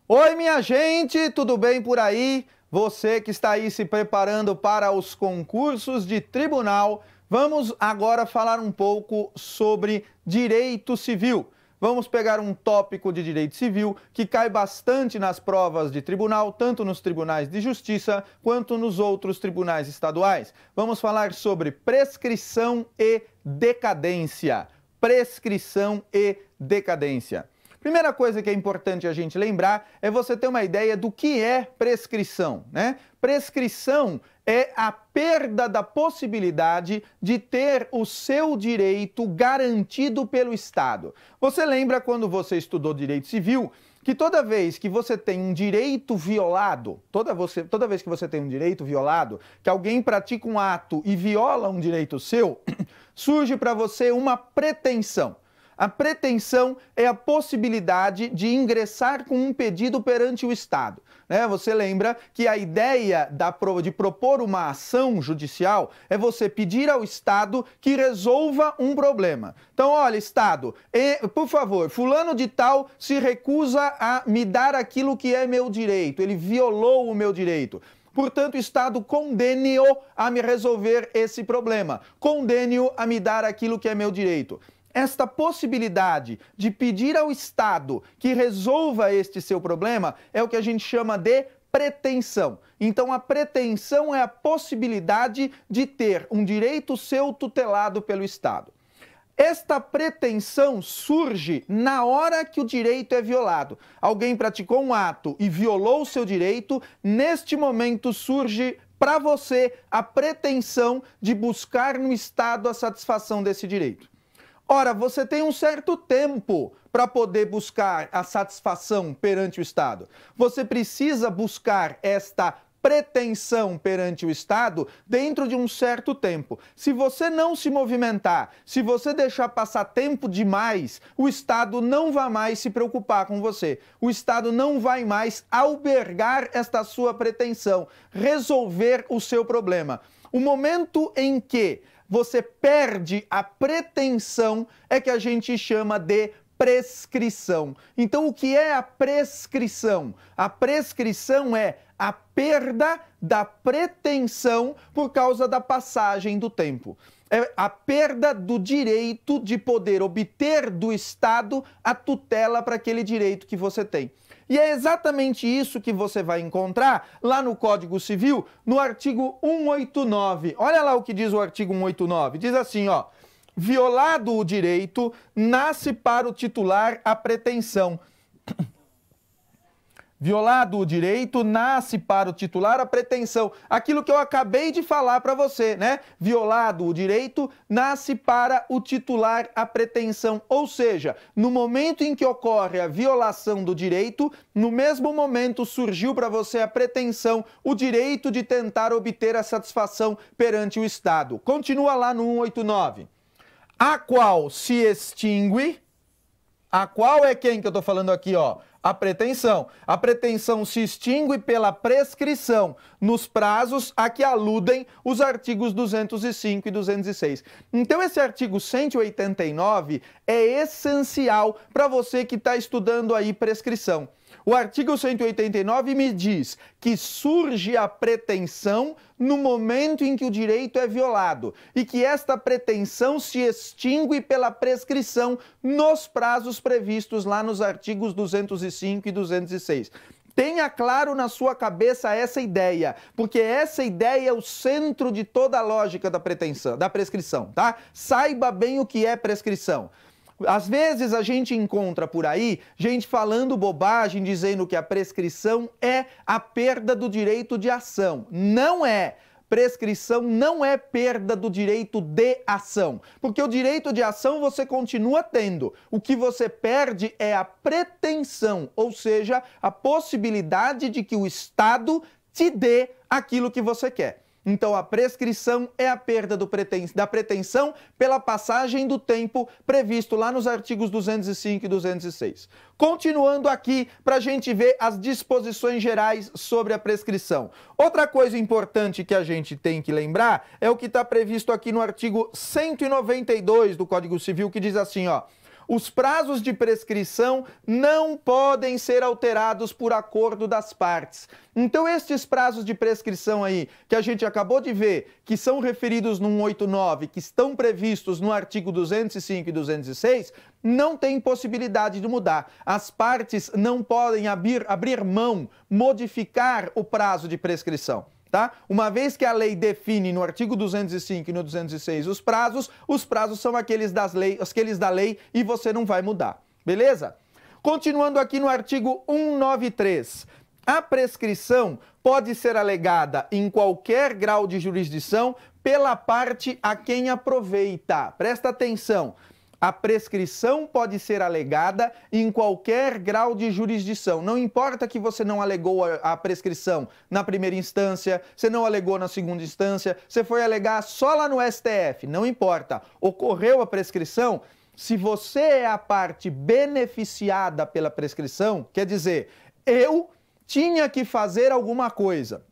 Oi, minha gente, tudo bem por aí? Você que está aí se preparando para os concursos de tribunal, vamos agora falar um pouco sobre direito civil. Vamos pegar um tópico de direito civil que cai bastante nas provas de tribunal, tanto nos tribunais de justiça quanto nos outros tribunais estaduais. Vamos falar sobre prescrição e decadência. Prescrição e decadência. Primeira coisa que é importante a gente lembrar é você ter uma ideia do que é prescrição, né? Prescrição é a perda da possibilidade de ter o seu direito garantido pelo Estado. Você lembra quando você estudou direito civil que toda vez que você tem um direito violado, toda vez que você tem um direito violado, que alguém pratica um ato e viola um direito seu, surge para você uma pretensão. A pretensão é a possibilidade de ingressar com um pedido perante o Estado. Você lembra que a ideia de propor uma ação judicial é você pedir ao Estado que resolva um problema. Então, olha, Estado, por favor, fulano de tal se recusa a me dar aquilo que é meu direito, ele violou o meu direito. Portanto, o Estado condene-o a me resolver esse problema, condene-o a me dar aquilo que é meu direito. Esta possibilidade de pedir ao Estado que resolva este seu problema é o que a gente chama de pretensão. Então, a pretensão é a possibilidade de ter um direito seu tutelado pelo Estado. Esta pretensão surge na hora que o direito é violado. Alguém praticou um ato e violou o seu direito, neste momento surge para você a pretensão de buscar no Estado a satisfação desse direito. Ora, você tem um certo tempo para poder buscar a satisfação perante o Estado. Você precisa buscar esta pretensão perante o Estado dentro de um certo tempo. Se você não se movimentar, se você deixar passar tempo demais, o Estado não vai mais se preocupar com você. O Estado não vai mais albergar esta sua pretensão, resolver o seu problema. O momento em que você perde a pretensão é que a gente chama de prescrição. Então, o que é a prescrição? A prescrição é a perda da pretensão por causa da passagem do tempo. É a perda do direito de poder obter do Estado a tutela para aquele direito que você tem. E é exatamente isso que você vai encontrar lá no Código Civil, no artigo 189. Olha lá o que diz o artigo 189. Diz assim, ó: violado o direito, nasce para o titular a pretensão. Violado o direito, nasce para o titular a pretensão. Aquilo que eu acabei de falar para você, né? Violado o direito, nasce para o titular a pretensão. Ou seja, no momento em que ocorre a violação do direito, no mesmo momento surgiu para você a pretensão, o direito de tentar obter a satisfação perante o Estado. Continua lá no 189. A qual se extingue. A qual é quem que eu estou falando aqui, ó? A pretensão. A pretensão se extingue pela prescrição nos prazos a que aludem os artigos 205 e 206. Então, esse artigo 189 é essencial para você que está estudando aí prescrição. O artigo 189 me diz que surge a pretensão no momento em que o direito é violado e que esta pretensão se extingue pela prescrição nos prazos previstos lá nos artigos 205 e 206. Tenha claro na sua cabeça essa ideia, porque essa ideia é o centro de toda a lógica da prescrição, tá? Saiba bem o que é prescrição. Às vezes a gente encontra por aí gente falando bobagem, dizendo que a prescrição é a perda do direito de ação. Não é. Prescrição não é perda do direito de ação, porque o direito de ação você continua tendo. O que você perde é a pretensão, ou seja, a possibilidade de que o Estado te dê aquilo que você quer. Então, a prescrição é a perda da pretensão pela passagem do tempo previsto lá nos artigos 205 e 206. Continuando aqui, para a gente ver as disposições gerais sobre a prescrição. Outra coisa importante que a gente tem que lembrar é o que está previsto aqui no artigo 192 do Código Civil, que diz assim, ó: Os prazos de prescrição não podem ser alterados por acordo das partes. Então, estes prazos de prescrição aí, que a gente acabou de ver, que são referidos no 189, que estão previstos no artigo 205 e 206, não tem possibilidade de mudar. As partes não podem abrir mão, modificar o prazo de prescrição. Tá? Uma vez que a lei define no artigo 205 e no 206 os prazos são aqueles da lei e você não vai mudar. Beleza? Continuando aqui no artigo 193. A prescrição pode ser alegada em qualquer grau de jurisdição pela parte a quem aproveita. Presta atenção. A prescrição pode ser alegada em qualquer grau de jurisdição. Não importa que você não alegou a prescrição na primeira instância, você não alegou na segunda instância, você foi alegar só lá no STF, não importa. Ocorreu a prescrição, se você é a parte beneficiada pela prescrição, quer dizer, eu tinha que fazer alguma coisa.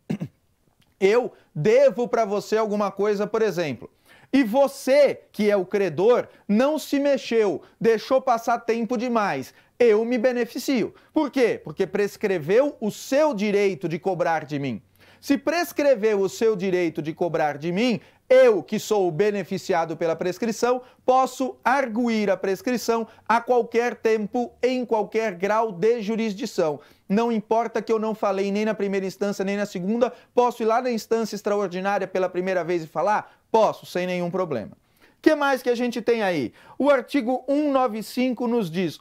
Eu devo para você alguma coisa, por exemplo. E você, que é o credor, não se mexeu, deixou passar tempo demais. Eu me beneficio. Por quê? Porque prescreveu o seu direito de cobrar de mim. Se prescreveu o seu direito de cobrar de mim, eu, que sou o beneficiado pela prescrição, posso arguir a prescrição a qualquer tempo, em qualquer grau de jurisdição. Não importa que eu não falei nem na primeira instância, nem na segunda, posso ir lá na instância extraordinária pela primeira vez e falar? Posso, sem nenhum problema. O que mais que a gente tem aí? O artigo 195 nos diz,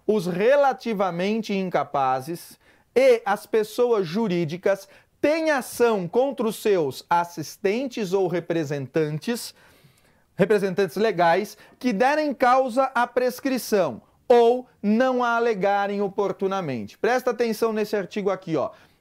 os relativamente incapazes e as pessoas jurídicas têm ação contra os seus assistentes ou representantes legais que derem causa à prescrição ou não a alegarem oportunamente. Presta atenção nesse artigo aqui,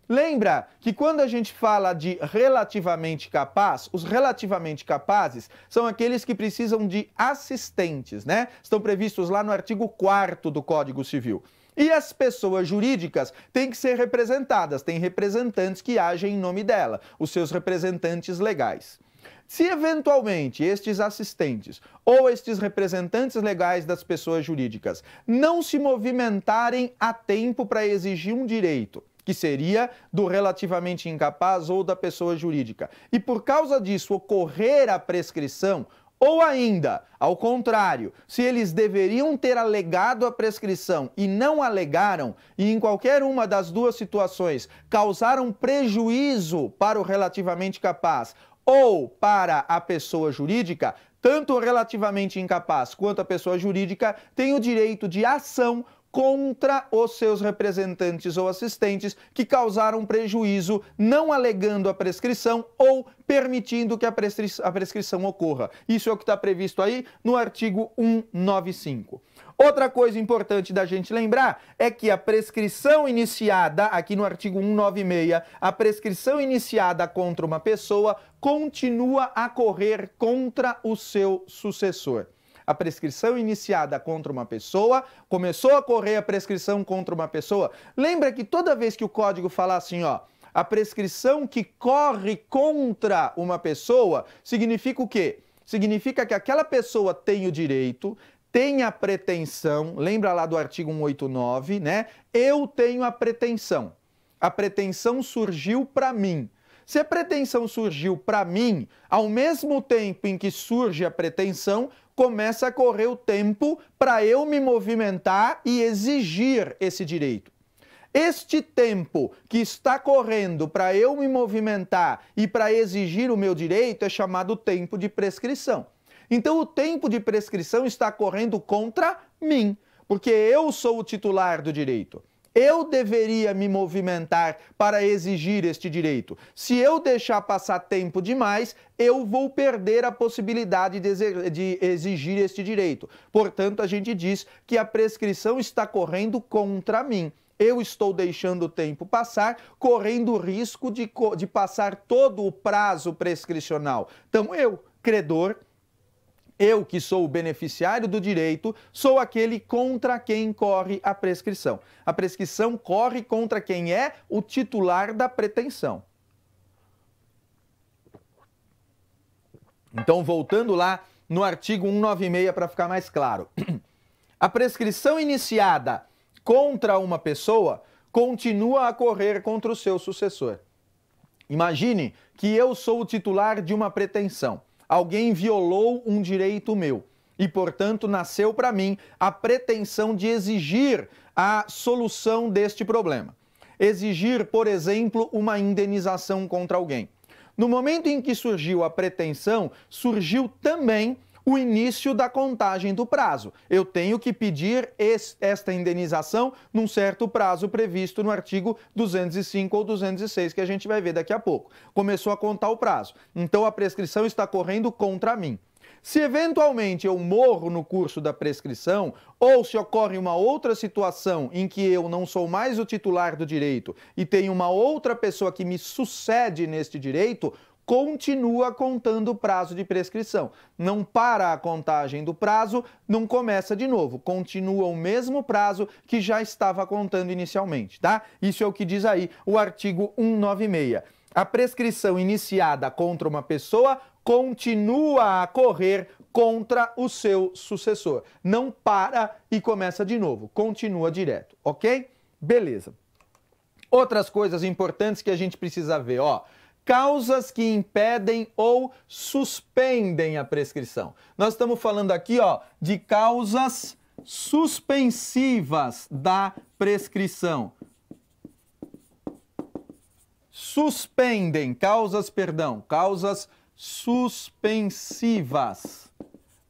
Lembra que quando a gente fala de relativamente capaz, os relativamente capazes são aqueles que precisam de assistentes, né? Estão previstos lá no artigo 4º do Código Civil. E as pessoas jurídicas têm que ser representadas, tem representantes que agem em nome dela, os seus representantes legais. Se eventualmente estes assistentes ou estes representantes legais das pessoas jurídicas não se movimentarem a tempo para exigir um direito, que seria do relativamente incapaz ou da pessoa jurídica, e por causa disso ocorrer a prescrição, ou ainda, ao contrário, se eles deveriam ter alegado a prescrição e não alegaram, e em qualquer uma das duas situações causaram prejuízo para o relativamente capaz ou para a pessoa jurídica, tanto o relativamente incapaz quanto a pessoa jurídica têm o direito de ação contra os seus representantes ou assistentes que causaram prejuízo não alegando a prescrição ou permitindo que a prescrição ocorra. Isso é o que está previsto aí no artigo 195. Outra coisa importante da gente lembrar é que a prescrição iniciada, aqui no artigo 196, a prescrição iniciada contra uma pessoa continua a correr contra o seu sucessor. A prescrição iniciada contra uma pessoa, começou a correr a prescrição contra uma pessoa. Lembra que toda vez que o código fala assim, a prescrição que corre contra uma pessoa, significa o quê? Significa que aquela pessoa tem o direito, tem a pretensão, lembra lá do artigo 189, né? Eu tenho a pretensão. A pretensão surgiu para mim. Se a pretensão surgiu para mim, ao mesmo tempo em que surge a pretensão, começa a correr o tempo para eu me movimentar e exigir esse direito. Este tempo que está correndo para eu me movimentar e para exigir o meu direito é chamado tempo de prescrição. Então, o tempo de prescrição está correndo contra mim, porque eu sou o titular do direito. Eu deveria me movimentar para exigir este direito. Se eu deixar passar tempo demais, eu vou perder a possibilidade de exigir este direito. Portanto, a gente diz que a prescrição está correndo contra mim. Eu estou deixando o tempo passar, correndo o risco de passar todo o prazo prescricional. Então, eu, credor, eu, que sou o beneficiário do direito, sou aquele contra quem corre a prescrição. A prescrição corre contra quem é o titular da pretensão. Então, voltando lá no artigo 196 para ficar mais claro. A prescrição iniciada contra uma pessoa continua a correr contra o seu sucessor. Imagine que eu sou o titular de uma pretensão. Alguém violou um direito meu e, portanto, nasceu para mim a pretensão de exigir a solução deste problema. Exigir, por exemplo, uma indenização contra alguém. No momento em que surgiu a pretensão, surgiu também o início da contagem do prazo. Eu tenho que pedir esta indenização num certo prazo previsto no artigo 205 ou 206, que a gente vai ver daqui a pouco. Começou a contar o prazo. Então, a prescrição está correndo contra mim. Se eventualmente eu morro no curso da prescrição, ou se ocorre uma outra situação em que eu não sou mais o titular do direito e tem uma outra pessoa que me sucede neste direito, continua contando o prazo de prescrição. Não para a contagem do prazo, não começa de novo. Continua o mesmo prazo que já estava contando inicialmente, tá? Isso é o que diz aí o artigo 196. A prescrição iniciada contra uma pessoa continua a correr contra o seu sucessor. Não para e começa de novo. Continua direto, ok? Beleza. Outras coisas importantes que a gente precisa ver, ó. Causas que impedem ou suspendem a prescrição. Nós estamos falando aqui, ó, de causas suspensivas da prescrição. Causas suspensivas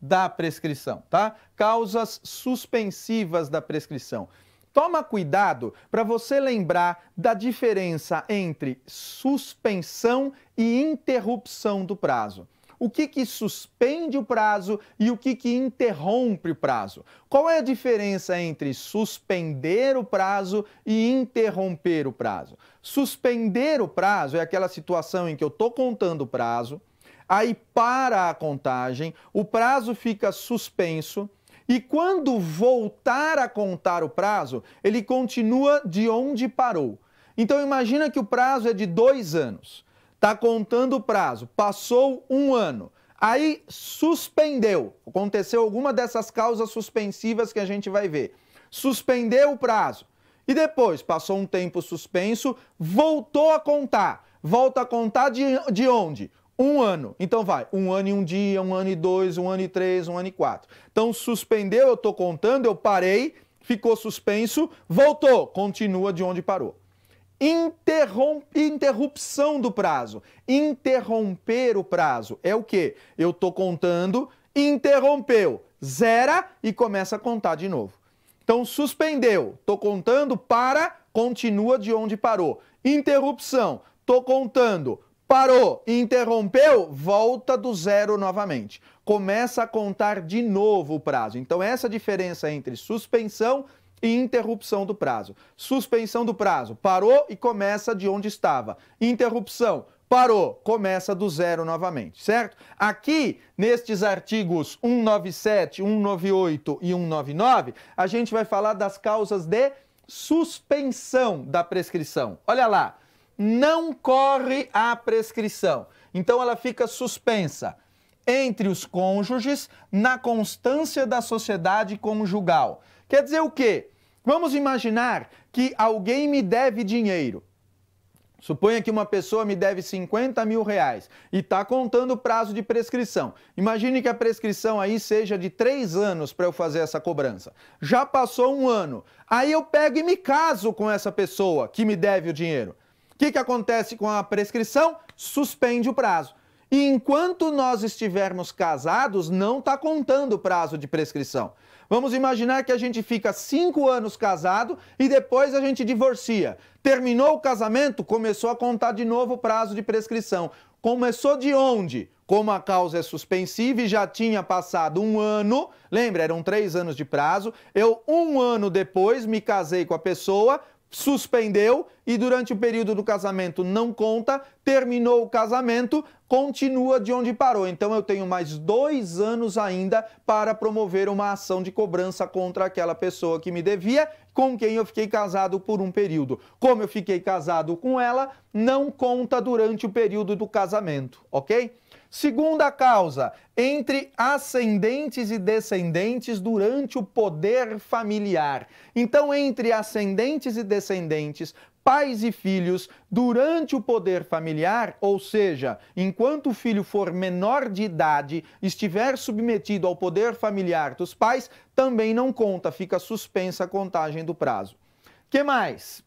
da prescrição, tá? Causas suspensivas da prescrição. Toma cuidado para você lembrar da diferença entre suspensão e interrupção do prazo. O que suspende o prazo e o que interrompe o prazo? Qual é a diferença entre suspender o prazo e interromper o prazo? Suspender o prazo é aquela situação em que eu estou contando o prazo, aí para a contagem, o prazo fica suspenso, e quando voltar a contar o prazo, ele continua de onde parou. Então imagina que o prazo é de 2 anos. Está contando o prazo, passou 1 ano. Aí suspendeu. Aconteceu alguma dessas causas suspensivas que a gente vai ver. Suspendeu o prazo. E depois, passou um tempo suspenso, voltou a contar. Volta a contar de onde? 1 ano. Então vai, 1 ano e 1 dia, 1 ano e 2, 1 ano e 3, 1 ano e 4. Então suspendeu, eu estou contando, eu parei, ficou suspenso, voltou, continua de onde parou. Interrupção do prazo. Interromper o prazo é o quê? Eu estou contando, interrompeu, zera e começa a contar de novo. Então suspendeu, estou contando, para, continua de onde parou. Interrupção, estou contando, parou, interrompeu, volta do zero novamente. Começa a contar de novo o prazo. Então, essa diferença entre suspensão e interrupção do prazo. Suspensão do prazo, parou e começa de onde estava. Interrupção, parou, começa do zero novamente, certo? Aqui, nestes artigos 197, 198 e 199, a gente vai falar das causas de suspensão da prescrição. Olha lá. Não corre a prescrição. Então, ela fica suspensa entre os cônjuges na constância da sociedade conjugal. Quer dizer o quê? Vamos imaginar que alguém me deve dinheiro. Suponha que uma pessoa me deve 50 mil reais e está contando o prazo de prescrição. Imagine que a prescrição aí seja de 3 anos para eu fazer essa cobrança. Já passou 1 ano. Aí eu pego e me caso com essa pessoa que me deve o dinheiro. O que acontece com a prescrição? Suspende o prazo. E enquanto nós estivermos casados, não está contando o prazo de prescrição. Vamos imaginar que a gente fica 5 anos casado e depois a gente divorcia. Terminou o casamento, começou a contar de novo o prazo de prescrição. Começou de onde? Como a causa é suspensiva e já tinha passado 1 ano, lembra, eram 3 anos de prazo, eu 1 ano depois me casei com a pessoa, suspendeu e durante o período do casamento não conta, terminou o casamento, continua de onde parou. Então eu tenho mais 2 anos ainda para promover uma ação de cobrança contra aquela pessoa que me devia, com quem eu fiquei casado por um período. Como eu fiquei casado com ela, não conta durante o período do casamento, ok? Segunda causa, entre ascendentes e descendentes durante o poder familiar. Então, entre ascendentes e descendentes, pais e filhos, durante o poder familiar, ou seja, enquanto o filho for menor de idade, estiver submetido ao poder familiar dos pais, também não conta, fica suspensa a contagem do prazo. Que mais?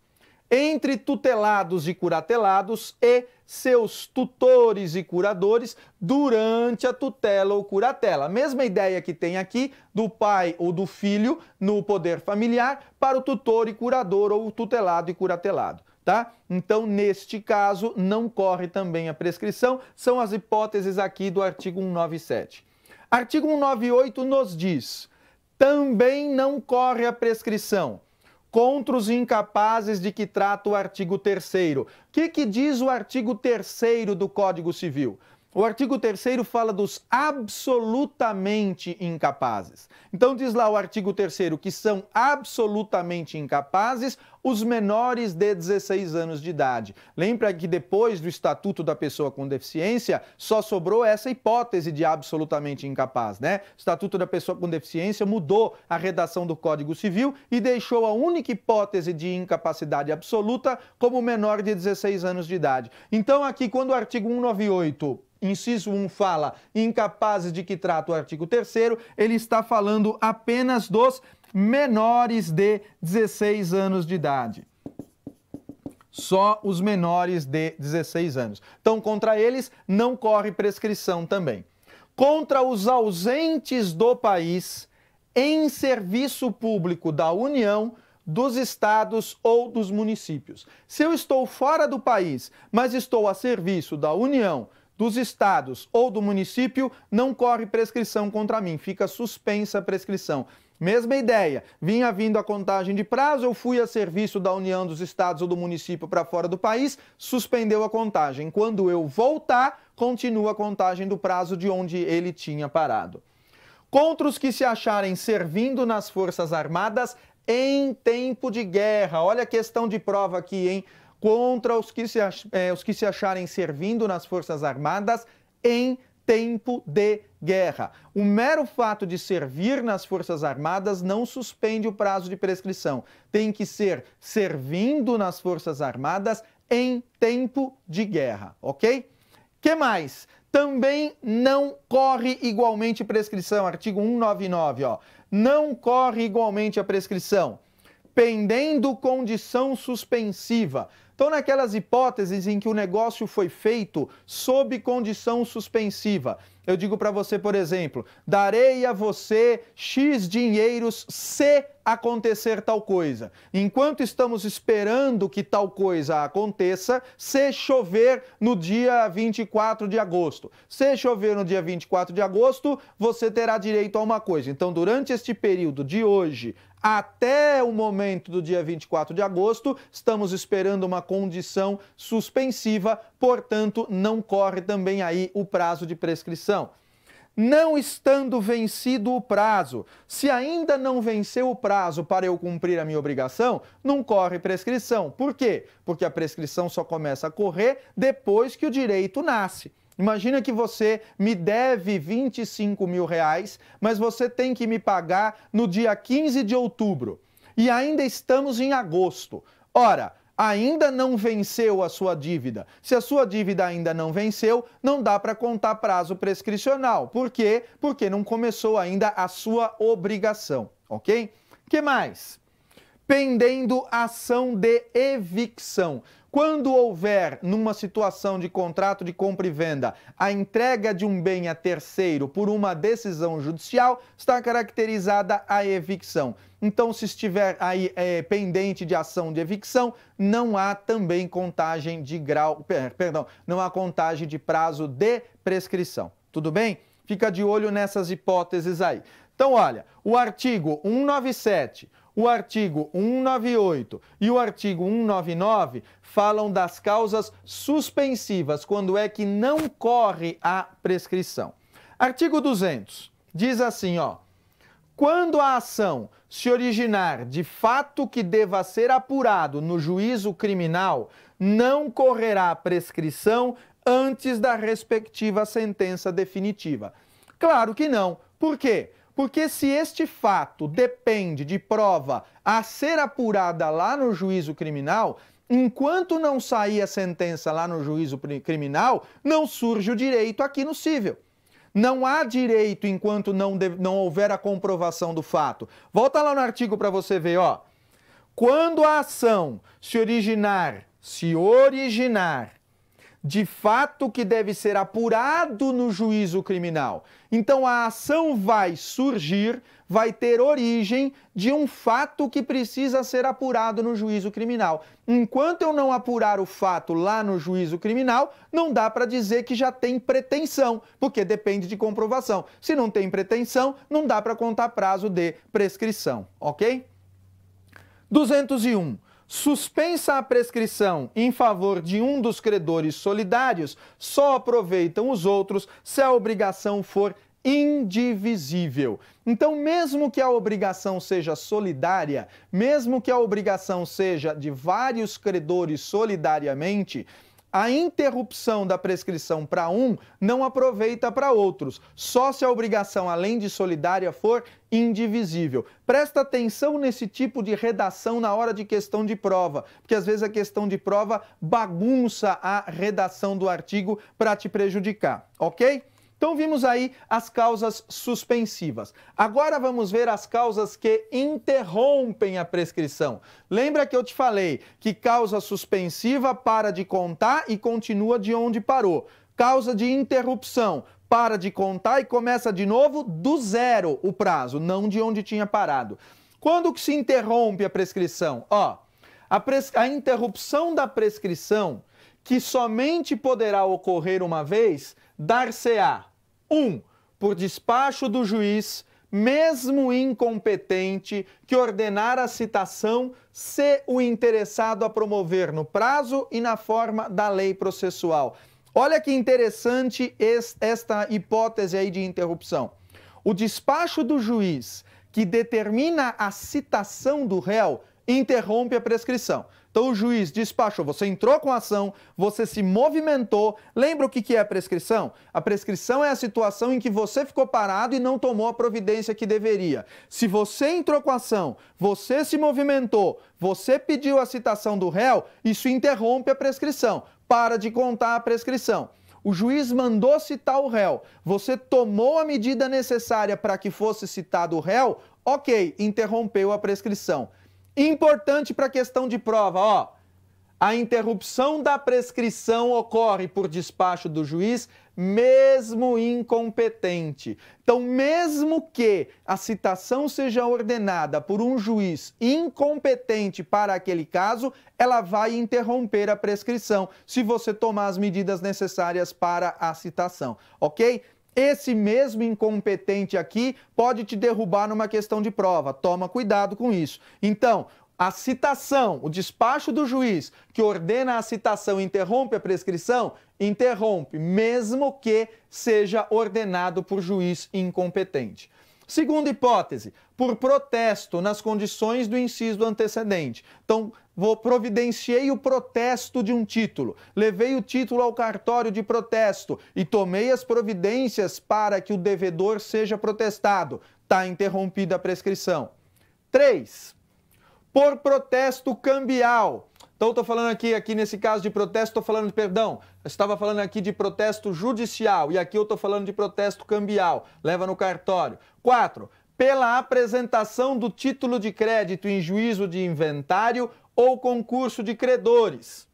Entre tutelados e curatelados e seus tutores e curadores durante a tutela ou curatela. Mesma ideia que tem aqui do pai ou do filho no poder familiar para o tutor e curador ou tutelado e curatelado, tá? Então, neste caso, não corre também a prescrição, são as hipóteses aqui do artigo 197. Artigo 198 nos diz, também não corre a prescrição contra os incapazes de que trata o artigo 3º. O que diz o artigo 3º do Código Civil? O artigo 3º fala dos absolutamente incapazes. Então diz lá o artigo 3º que são absolutamente incapazes os menores de 16 anos de idade. Lembra que depois do Estatuto da Pessoa com Deficiência, só sobrou essa hipótese de absolutamente incapaz, né? O Estatuto da Pessoa com Deficiência mudou a redação do Código Civil e deixou a única hipótese de incapacidade absoluta como menor de 16 anos de idade. Então aqui, quando o artigo 198... inciso 1 fala incapazes de que trata o artigo 3º, ele está falando apenas dos menores de 16 anos de idade. Só os menores de 16 anos. Então, contra eles, não corre prescrição também. Contra os ausentes do país em serviço público da União, dos estados ou dos municípios. Se eu estou fora do país, mas estou a serviço da União, dos estados ou do município, não corre prescrição contra mim, fica suspensa a prescrição. Mesma ideia, vinha vindo a contagem de prazo, eu fui a serviço da União, dos estados ou do município para fora do país, suspendeu a contagem. Quando eu voltar, continua a contagem do prazo de onde ele tinha parado. Contra os que se acharem servindo nas Forças Armadas em tempo de guerra, olha a questão de prova aqui, hein? Contra os que se acharem servindo nas Forças Armadas em tempo de guerra. O mero fato de servir nas Forças Armadas não suspende o prazo de prescrição. Tem que ser servindo nas Forças Armadas em tempo de guerra, ok? Que mais? Também não corre igualmente prescrição, artigo 199, ó. Não corre igualmente a prescrição, pendendo condição suspensiva. Então, naquelas hipóteses em que o negócio foi feito sob condição suspensiva, eu digo para você, por exemplo, darei a você X dinheiros se acontecer tal coisa. Enquanto estamos esperando que tal coisa aconteça, se chover no dia 24 de agosto. Se chover no dia 24 de agosto, você terá direito a uma coisa. Então, durante este período de hoje até o momento do dia 24 de agosto, estamos esperando uma condição suspensiva, portanto, não corre também aí o prazo de prescrição. Não estando vencido o prazo, se ainda não venceu o prazo para eu cumprir a minha obrigação, não corre prescrição. Por quê? Porque a prescrição só começa a correr depois que o direito nasce. Imagina que você me deve 25 mil reais, mas você tem que me pagar no dia 15 de outubro. E ainda estamos em agosto. Ora, ainda não venceu a sua dívida. Se a sua dívida ainda não venceu, não dá para contar prazo prescricional. Por quê? Porque não começou ainda a sua obrigação, ok? Que mais? Pendendo ação de evicção. Quando houver, numa situação de contrato de compra e venda, a entrega de um bem a terceiro por uma decisão judicial, está caracterizada a evicção. Então, se estiver aí pendente de ação de evicção, não há também contagem de grau, não há contagem de prazo de prescrição. Tudo bem? Fica de olho nessas hipóteses aí. Então, olha, o artigo 197, o artigo 198 e o artigo 199 falam das causas suspensivas, quando é que não corre a prescrição. Artigo 200 diz assim, ó: quando a ação se originar de fato que deva ser apurado no juízo criminal, não correrá prescrição antes da respectiva sentença definitiva? Claro que não. Por quê? Porque se este fato depende de prova a ser apurada lá no juízo criminal, enquanto não sair a sentença lá no juízo criminal, não surge o direito aqui no cível. Não há direito enquanto não houver a comprovação do fato. Volta lá no artigo para você ver, ó. Quando a ação se originar de fato que deve ser apurado no juízo criminal. Então a ação vai surgir, vai ter origem de um fato que precisa ser apurado no juízo criminal. Enquanto eu não apurar o fato lá no juízo criminal, não dá para dizer que já tem pretensão, porque depende de comprovação. Se não tem pretensão, não dá para contar prazo de prescrição, ok? 201. Suspensa a prescrição em favor de um dos credores solidários, só aproveitam os outros se a obrigação for indivisível. Então, mesmo que a obrigação seja solidária, mesmo que a obrigação seja de vários credores solidariamente, a interrupção da prescrição para um não aproveita para outros, só se a obrigação, além de solidária, for indivisível. Presta atenção nesse tipo de redação na hora de questão de prova, porque às vezes a questão de prova bagunça a redação do artigo para te prejudicar, ok? Então vimos aí as causas suspensivas. Agora vamos ver as causas que interrompem a prescrição. Lembra que eu te falei que causa suspensiva para de contar e continua de onde parou. Causa de interrupção para de contar e começa de novo do zero o prazo, não de onde tinha parado. Quando que se interrompe a prescrição? Ó, a interrupção da prescrição, que somente poderá ocorrer uma vez, dar-se-á 1. Por despacho do juiz, mesmo incompetente, que ordenar a citação se o interessado a promover no prazo e na forma da lei processual. Olha que interessante esta hipótese aí de interrupção. O despacho do juiz que determina a citação do réu interrompe a prescrição. Então o juiz despachou, você entrou com a ação, você se movimentou. Lembra o que é a prescrição? A prescrição é a situação em que você ficou parado e não tomou a providência que deveria. Se você entrou com a ação, você se movimentou, você pediu a citação do réu, isso interrompe a prescrição. Para de contar a prescrição. O juiz mandou citar o réu, você tomou a medida necessária para que fosse citado o réu, ok, interrompeu a prescrição. Importante para a questão de prova, ó. A interrupção da prescrição ocorre por despacho do juiz, mesmo incompetente. Então, mesmo que a citação seja ordenada por um juiz incompetente para aquele caso, ela vai interromper a prescrição, se você tomar as medidas necessárias para a citação, ok? Esse mesmo incompetente aqui pode te derrubar numa questão de prova. Toma cuidado com isso. Então, a citação, o despacho do juiz que ordena a citação interrompe a prescrição? Interrompe, mesmo que seja ordenado por juiz incompetente. Segunda hipótese, por protesto nas condições do inciso antecedente. Então, providenciei o protesto de um título, levei o título ao cartório de protesto e tomei as providências para que o devedor seja protestado. Está interrompida a prescrição. 3. Por protesto cambial. Então, estou falando aqui nesse caso de protesto, eu estava falando aqui de protesto judicial e aqui eu estou falando de protesto cambial. Leva no cartório. 4. Pela apresentação do título de crédito em juízo de inventário ou concurso de credores.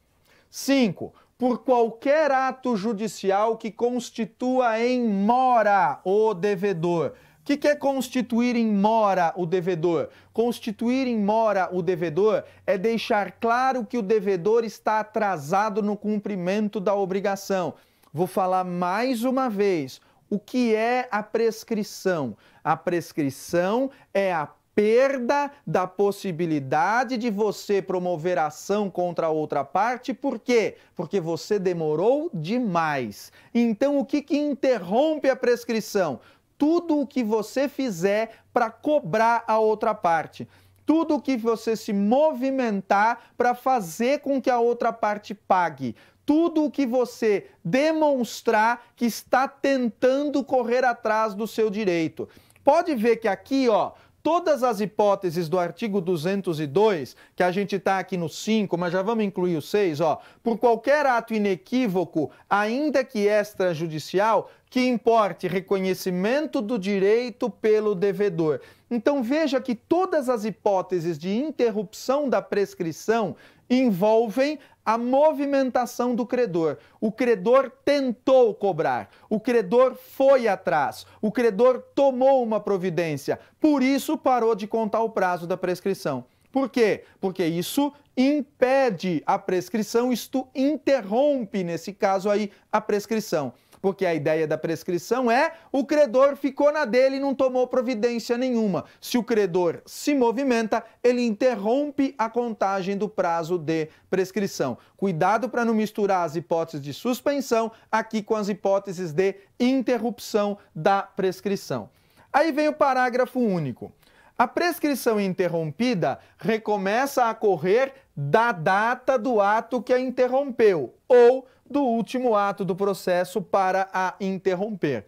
5. Por qualquer ato judicial que constitua em mora o devedor. O que é constituir em mora o devedor? Constituir em mora o devedor é deixar claro que o devedor está atrasado no cumprimento da obrigação. Vou falar mais uma vez. O que é a prescrição? A prescrição é a perda da possibilidade de você promover ação contra a outra parte. Por quê? Porque você demorou demais. Então, o que interrompe a prescrição? Tudo o que você fizer para cobrar a outra parte. Tudo o que você se movimentar para fazer com que a outra parte pague. tudo o que você demonstrar que está tentando correr atrás do seu direito. Pode ver que aqui, ó, todas as hipóteses do artigo 202, que a gente está aqui no 5, mas já vamos incluir o 6, ó, por qualquer ato inequívoco, ainda que extrajudicial, que importe reconhecimento do direito pelo devedor. Então veja que todas as hipóteses de interrupção da prescrição envolvem a movimentação do credor. O credor tentou cobrar, o credor foi atrás, o credor tomou uma providência, por isso parou de contar o prazo da prescrição. Por quê? Porque isso impede a prescrição, isto interrompe, nesse caso aí, a prescrição. Porque a ideia da prescrição é o credor ficou na dele e não tomou providência nenhuma. Se o credor se movimenta, ele interrompe a contagem do prazo de prescrição. Cuidado para não misturar as hipóteses de suspensão aqui com as hipóteses de interrupção da prescrição. Aí vem o parágrafo único. A prescrição interrompida recomeça a correr da data do ato que a interrompeu ou do último ato do processo para a interromper.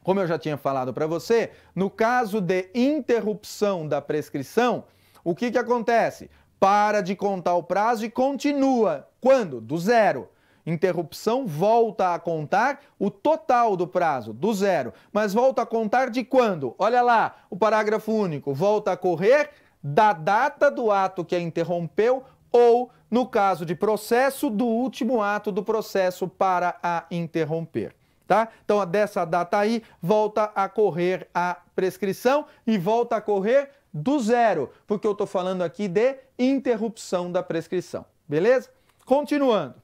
Como eu já tinha falado para você, no caso de interrupção da prescrição, o que acontece? Para de contar o prazo e continua. Quando? Do zero. Interrupção volta a contar o total do prazo, do zero. Mas volta a contar de quando? Olha lá, o parágrafo único. Volta a correr da data do ato que a interrompeu ou, no caso de processo, do último ato do processo para a interromper. Tá? Então, dessa data aí, volta a correr a prescrição e volta a correr do zero, porque eu estou falando aqui de interrupção da prescrição. Beleza? Continuando.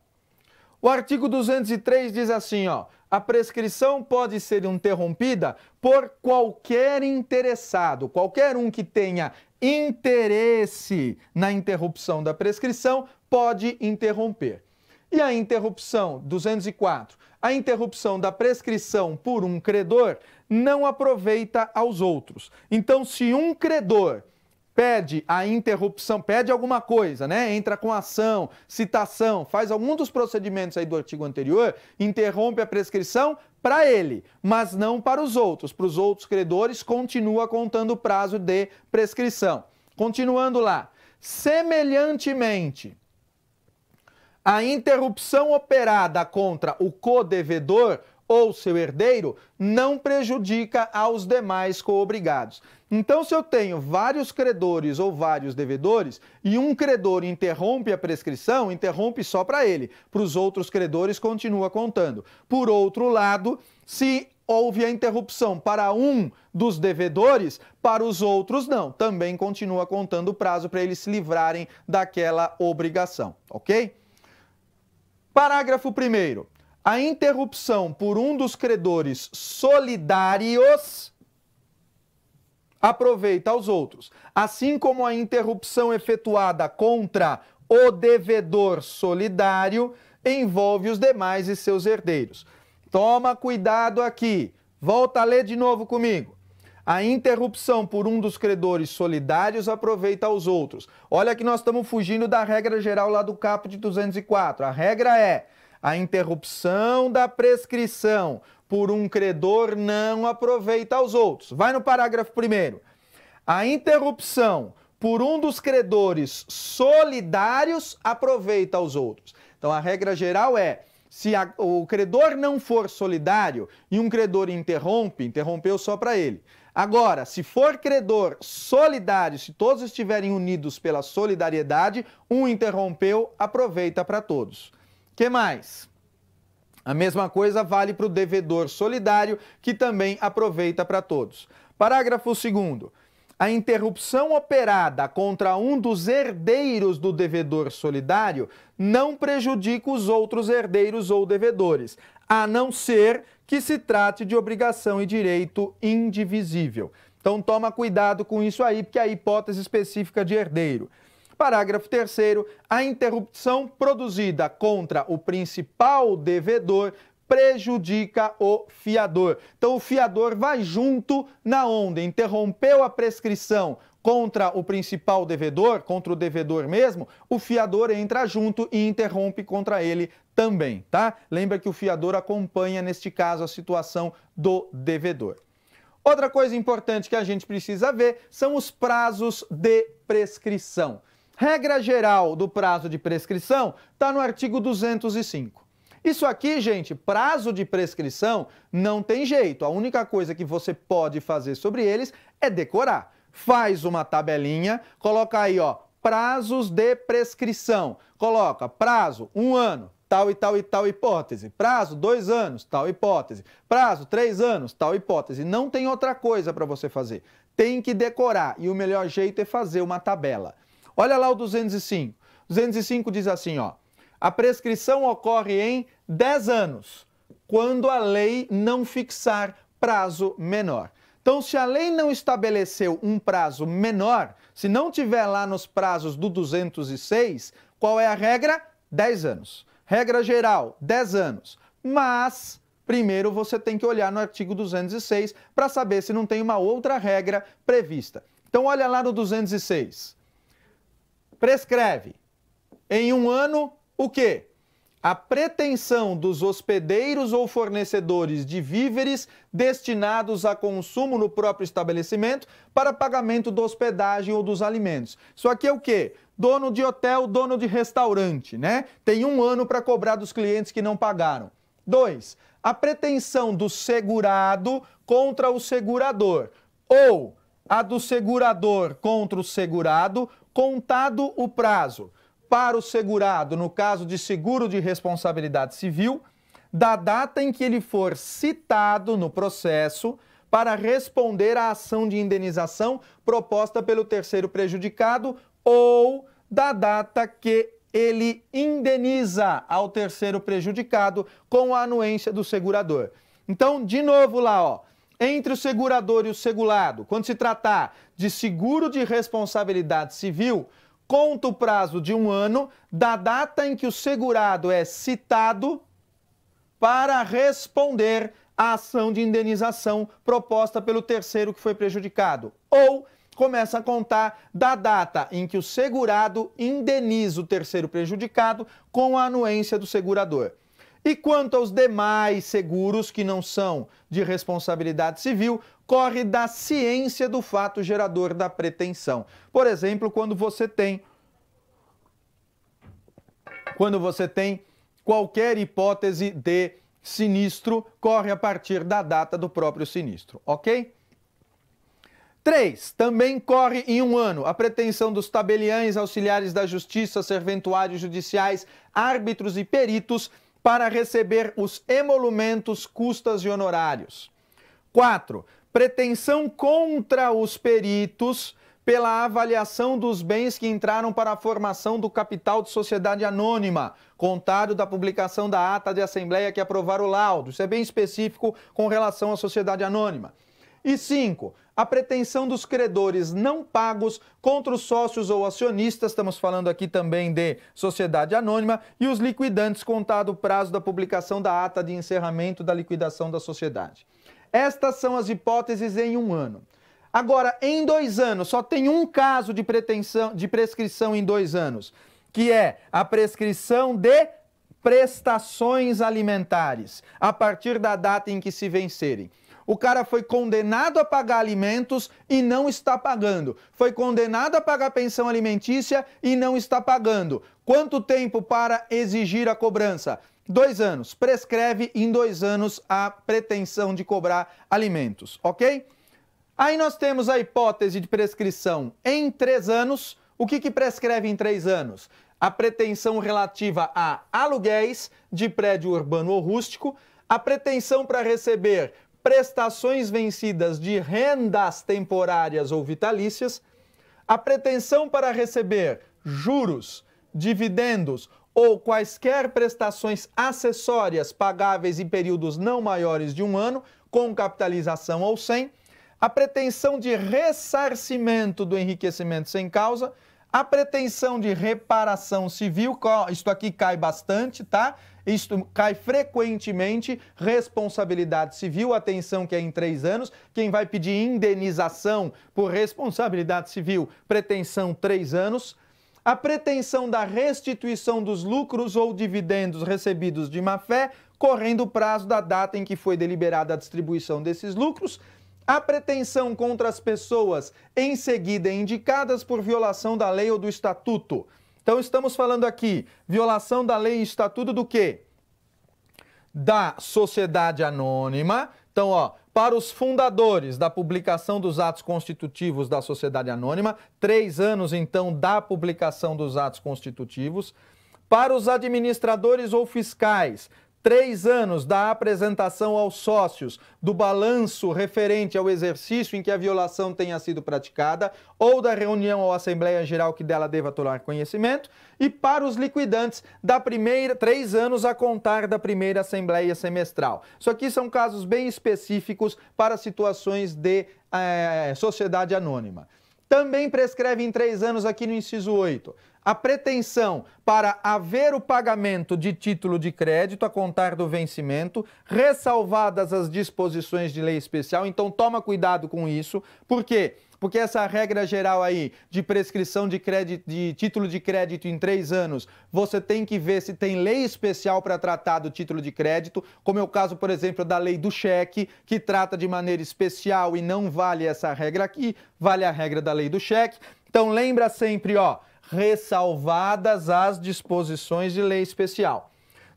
O artigo 203 diz assim, ó, a prescrição pode ser interrompida por qualquer interessado, qualquer um que tenha interesse na interrupção da prescrição pode interromper. E a interrupção, 204, a interrupção da prescrição por um credor não aproveita aos outros. Então, se um credor pede a interrupção, pede alguma coisa, né? Entra com ação, citação, faz algum dos procedimentos aí do artigo anterior, interrompe a prescrição para ele, mas não para os outros. Para os outros credores, continua contando o prazo de prescrição. Continuando lá. Semelhantemente, a interrupção operada contra o codevedor ou seu herdeiro não prejudica aos demais coobrigados. Então, se eu tenho vários credores ou vários devedores e um credor interrompe a prescrição, interrompe só para ele. Para os outros credores, continua contando. Por outro lado, se houve a interrupção para um dos devedores, para os outros não. Também continua contando o prazo para eles se livrarem daquela obrigação, ok? Parágrafo 1º. A interrupção por um dos credores solidários aproveita aos outros, assim como a interrupção efetuada contra o devedor solidário envolve os demais e seus herdeiros. Toma cuidado aqui. Volta a ler de novo comigo. A interrupção por um dos credores solidários aproveita aos outros. Olha que nós estamos fugindo da regra geral lá do caput 204. A regra é: a interrupção da prescrição por um credor não aproveita aos outros. Vai no parágrafo 1º. A interrupção por um dos credores solidários aproveita aos outros. Então, a regra geral é: se o credor não for solidário e um credor interrompeu só para ele. Agora, se for credor solidário, se todos estiverem unidos pela solidariedade, um interrompeu, aproveita para todos. Que mais? A mesma coisa vale para o devedor solidário, que também aproveita para todos. Parágrafo 2º. A interrupção operada contra um dos herdeiros do devedor solidário não prejudica os outros herdeiros ou devedores, a não ser que se trate de obrigação e direito indivisível. Então toma cuidado com isso aí, porque é a hipótese específica de herdeiro. Parágrafo 3º. A interrupção produzida contra o principal devedor prejudica o fiador. Então o fiador vai junto na onda. Interrompeu a prescrição contra o principal devedor, contra o devedor mesmo, o fiador entra junto e interrompe contra ele também, tá? Lembra que o fiador acompanha, neste caso, a situação do devedor. Outra coisa importante que a gente precisa ver são os prazos de prescrição. Regra geral do prazo de prescrição está no artigo 205. Isso aqui, gente, prazo de prescrição não tem jeito. A única coisa que você pode fazer sobre eles é decorar. Faz uma tabelinha, coloca aí, ó, prazos de prescrição. Coloca prazo, 1 ano, tal e tal e tal hipótese. Prazo, 2 anos, tal hipótese. Prazo, 3 anos, tal hipótese. Não tem outra coisa para você fazer. Tem que decorar e o melhor jeito é fazer uma tabela. Olha lá o 205. 205 diz assim, ó. A prescrição ocorre em 10 anos, quando a lei não fixar prazo menor. Então, se a lei não estabeleceu um prazo menor, se não tiver lá nos prazos do 206, qual é a regra? 10 anos. Regra geral, 10 anos. Mas, primeiro você tem que olhar no artigo 206 para saber se não tem uma outra regra prevista. Então, olha lá no 206. Prescreve em 1 ano o quê? A pretensão dos hospedeiros ou fornecedores de víveres destinados a consumo no próprio estabelecimento para pagamento da hospedagem ou dos alimentos. Isso aqui é o quê? Dono de hotel, dono de restaurante, né? Tem 1 ano para cobrar dos clientes que não pagaram. 2. A pretensão do segurado contra o segurador ou a do segurador contra o segurado, contado o prazo para o segurado, no caso de seguro de responsabilidade civil, da data em que ele for citado no processo para responder à ação de indenização proposta pelo terceiro prejudicado ou da data que ele indeniza ao terceiro prejudicado com a anuência do segurador. Então, de novo lá, ó, entre o segurador e o segurado, quando se tratar de seguro de responsabilidade civil, conta o prazo de 1 ano da data em que o segurado é citado para responder à ação de indenização proposta pelo terceiro que foi prejudicado. Ou começa a contar da data em que o segurado indeniza o terceiro prejudicado com a anuência do segurador. E quanto aos demais seguros que não são de responsabilidade civil, corre da ciência do fato gerador da pretensão. Por exemplo, quando você tem qualquer hipótese de sinistro, corre a partir da data do próprio sinistro, ok? 3. Também corre em 1 ano a pretensão dos tabeliães, auxiliares da justiça, serventuários judiciais, árbitros e peritos para receber os emolumentos, custas e honorários. 4. Pretensão contra os peritos pela avaliação dos bens que entraram para a formação do capital de sociedade anônima, contado da publicação da ata de assembleia que aprovar o laudo. Isso é bem específico com relação à sociedade anônima. E 5. A pretensão dos credores não pagos contra os sócios ou acionistas, estamos falando aqui também de sociedade anônima, e os liquidantes, contado o prazo da publicação da ata de encerramento da liquidação da sociedade. Estas são as hipóteses em 1 ano. Agora, em 2 anos, só tem um caso de prescrição em 2 anos, que é a prescrição de prestações alimentares, a partir da data em que se vencerem. O cara foi condenado a pagar alimentos e não está pagando. Foi condenado a pagar pensão alimentícia e não está pagando. Quanto tempo para exigir a cobrança? 2 anos. Prescreve em 2 anos a pretensão de cobrar alimentos, ok? Aí nós temos a hipótese de prescrição em 3 anos. O que prescreve em 3 anos? A pretensão relativa a aluguéis de prédio urbano ou rústico, a pretensão para receber prestações vencidas de rendas temporárias ou vitalícias, a pretensão para receber juros, dividendos ou quaisquer prestações acessórias pagáveis em períodos não maiores de 1 ano, com capitalização ou sem, a pretensão de ressarcimento do enriquecimento sem causa, a pretensão de reparação civil, isto aqui cai bastante, tá? Isto cai frequentemente, responsabilidade civil, atenção que é em 3 anos, quem vai pedir indenização por responsabilidade civil, pretensão 3 anos, a pretensão da restituição dos lucros ou dividendos recebidos de má-fé, correndo o prazo da data em que foi deliberada a distribuição desses lucros, a pretensão contra as pessoas em seguida indicadas por violação da lei ou do estatuto. Então estamos falando aqui, violação da lei e estatuto do quê? Da sociedade anônima. Então, para os fundadores da publicação dos atos constitutivos da sociedade anônima, 3 anos, então, da publicação dos atos constitutivos. Para os administradores ou fiscais, 3 anos da apresentação aos sócios do balanço referente ao exercício em que a violação tenha sido praticada ou da reunião ou assembleia geral que dela deva tomar conhecimento. E para os liquidantes, 3 anos a contar da primeira assembleia semestral. Isso aqui são casos bem específicos para situações de sociedade anônima. Também prescreve em 3 anos aqui no inciso 8. A pretensão para haver o pagamento de título de crédito a contar do vencimento, ressalvadas as disposições de lei especial. Então toma cuidado com isso. Por quê? Porque essa regra geral aí de prescrição de título de crédito em 3 anos, você tem que ver se tem lei especial para tratar do título de crédito, como é o caso, por exemplo, da lei do cheque, que trata de maneira especial e não vale essa regra aqui, vale a regra da lei do cheque. Então lembra sempre, ressalvadas as disposições de lei especial.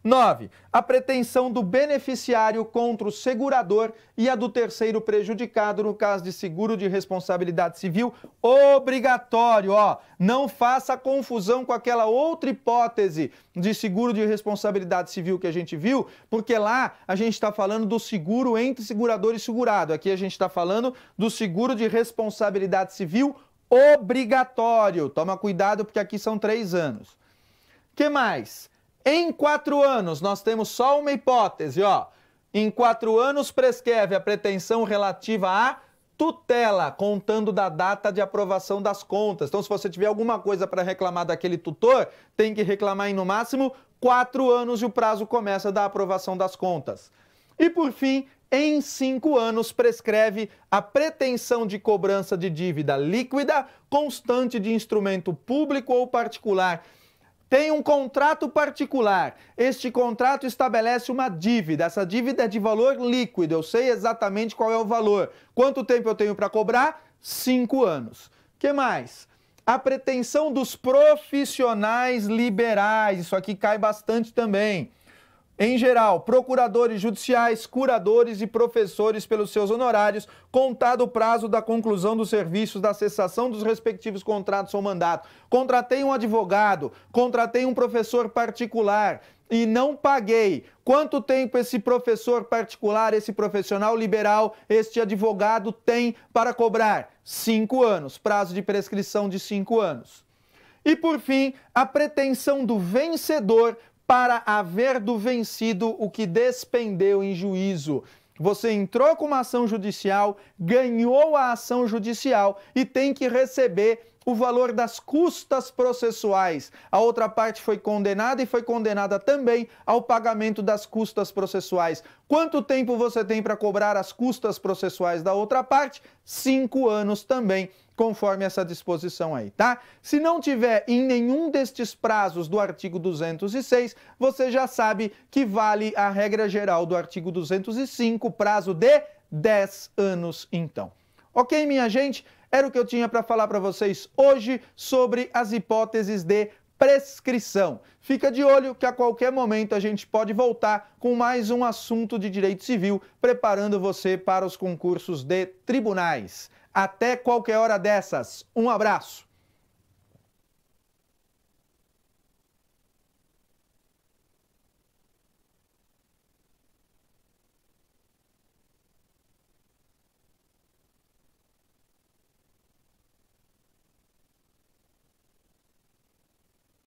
9. A pretensão do beneficiário contra o segurador e a do terceiro prejudicado no caso de seguro de responsabilidade civil obrigatório. Não faça confusão com aquela outra hipótese de seguro de responsabilidade civil que a gente viu, porque lá a gente está falando do seguro entre segurador e segurado. Aqui a gente está falando do seguro de responsabilidade civil obrigatório. Toma cuidado porque aqui são 3 anos. Que mais? Em 4 anos, nós temos só uma hipótese, Em 4 anos prescreve a pretensão relativa à tutela, contando da data de aprovação das contas. Então, se você tiver alguma coisa para reclamar daquele tutor, tem que reclamar em no máximo 4 anos e o prazo começa da aprovação das contas. E por fim, em 5 anos prescreve a pretensão de cobrança de dívida líquida, constante de instrumento público ou particular. Tem um contrato particular. Este contrato estabelece uma dívida. Essa dívida é de valor líquido. Eu sei exatamente qual é o valor. Quanto tempo eu tenho para cobrar? 5 anos. O que mais? A pretensão dos profissionais liberais. Isso aqui cai bastante também. Em geral, procuradores judiciais, curadores e professores pelos seus honorários, contado o prazo da conclusão dos serviços, da cessação dos respectivos contratos ou mandato. Contratei um advogado, contratei um professor particular e não paguei. Quanto tempo esse professor particular, esse profissional liberal, este advogado tem para cobrar? 5 anos, prazo de prescrição de 5 anos. E por fim, a pretensão do vencedor para haver do vencido o que despendeu em juízo. Você entrou com uma ação judicial, ganhou a ação judicial e tem que receber o valor das custas processuais. A outra parte foi condenada e foi condenada também ao pagamento das custas processuais. Quanto tempo você tem para cobrar as custas processuais da outra parte? 5 anos também, conforme essa disposição aí, tá? Se não tiver em nenhum destes prazos do artigo 206, você já sabe que vale a regra geral do artigo 205, prazo de 10 anos então. Ok, minha gente? Era o que eu tinha para falar para vocês hoje sobre as hipóteses de prescrição. Fica de olho que a qualquer momento a gente pode voltar com mais um assunto de direito civil, preparando você para os concursos de tribunais. Até qualquer hora dessas. Um abraço!